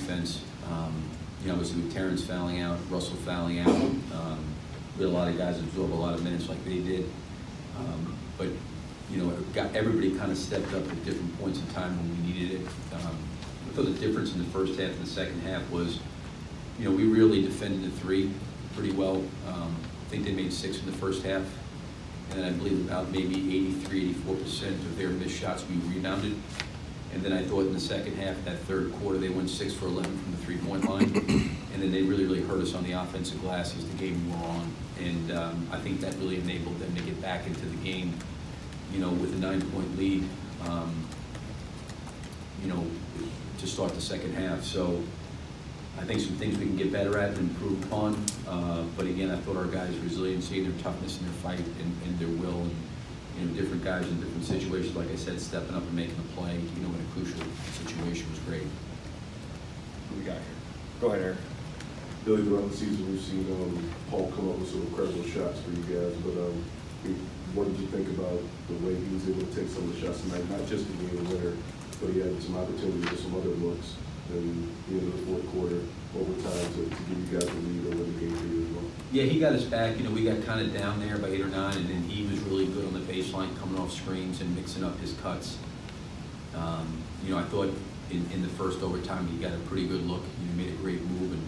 defense. You know, obviously with Terrence fouling out, Russell fouling out, we had a lot of guys absorb a lot of minutes like they did. But you know, everybody kind of stepped up at different points in time when we needed it. I thought the difference in the first half and the second half was, you know, we really defended the three pretty well. I think they made 6 in the first half, and then I believe about maybe 83–84% of their missed shots we rebounded. And then I thought in the second half, that third quarter, they went 6 for 11 from the three-point line, and then they really hurt us on the offensive glass as the game wore on. And I think that really enabled them to get back into the game, you know, with a 9-point lead, you know, to start the second half. So I think some things we can get better at and improve upon. But again, I thought our guys' resiliency and their toughness and their fight and their will, and you know, different guys in different situations, like I said, stepping up and making a play, you know, in a crucial situation was great. Who we got here? Go ahead, Eric. Billy, throughout the season, we've seen Paul come up with some incredible shots for you guys, but what did you think about the way he was able to take some of the shots tonight? Not just the game winner, but he had some opportunity for some other looks in the end of the fourth quarter, overtime, to give you guys the lead and win the game for you as well. Yeah, he got us back. You know, we got kind of down there by 8 or 9, and then he was really good on the baseline, coming off screens and mixing up his cuts. You know, I thought in the first overtime he got a pretty good look. You know, made a great move and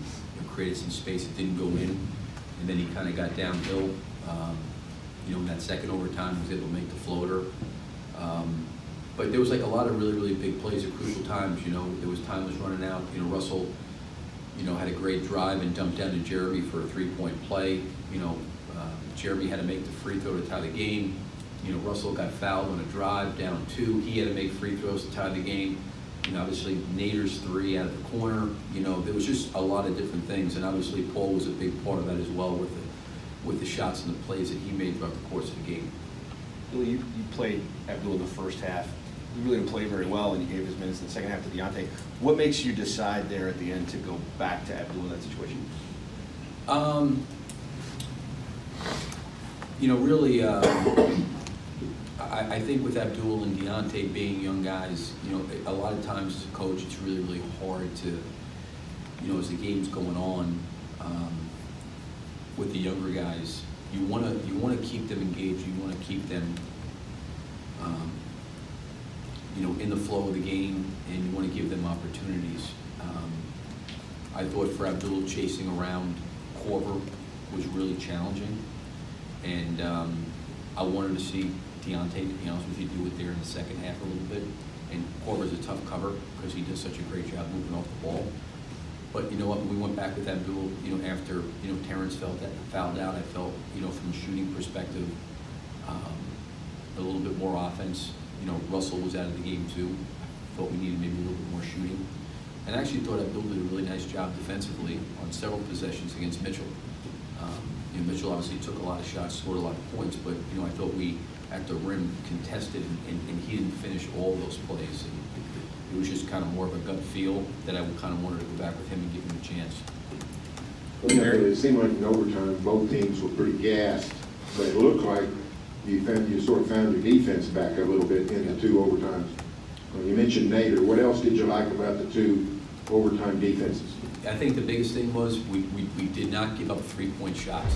created some space. It didn't go in, and then he kind of got downhill. You know, in that second overtime, he was able to make the floater. But there was like a lot of really big plays at crucial times. You know, there was time was running out. You know, Russell, you know, had a great drive and dumped down to Jeremy for a 3-point play. You know, Jeremy had to make the free throw to tie the game. You know, Russell got fouled on a drive down 2. He had to make free throws to tie the game. You know, obviously Nader's 3 out of the corner. You know, there was just a lot of different things, and obviously Paul was a big part of that as well with the shots and the plays that he made throughout the course of the game. Billy, you played Abdul in the first half. You really didn't play very well, and you gave his minutes in the second half to Deontay. What makes you decide there at the end to go back to Abdul in that situation? You know, really, I think with Abdul and Deontay being young guys, you know, a lot of times as a coach, it's really hard to, you know, as the game's going on, with the younger guys, you want to keep them engaged. You want to keep them, you know, in the flow of the game, and you want to give them opportunities. I thought for Abdul, chasing around Korver was really challenging, and I wanted to see Deontay, to be honest with you, do it there in the second half a little bit. And Korver's a tough cover because he does such a great job moving off the ball. But you know what, when we went back with Abdul, you know, after, you know, Terrence fouled out, I felt, you know, from a shooting perspective, a little bit more offense. You know, Russell was out of the game too. I thought we needed maybe a little bit more shooting. And I actually thought Abdul did a really nice job defensively on several possessions against Mitchell. You know, Mitchell obviously took a lot of shots, scored a lot of points, but you know, I thought we, at the rim, contested, and he didn't finish all those plays. And it was just kind of more of a gut feel that I kind of wanted to go back with him and give him a chance. Well, yeah, it seemed like in overtime both teams were pretty gassed, but it looked like you sort of found your defense back a little bit in the 2 overtimes. You mentioned Nader. What else did you like about the 2 overtime defenses? I think the biggest thing was we did not give up 3-point shots.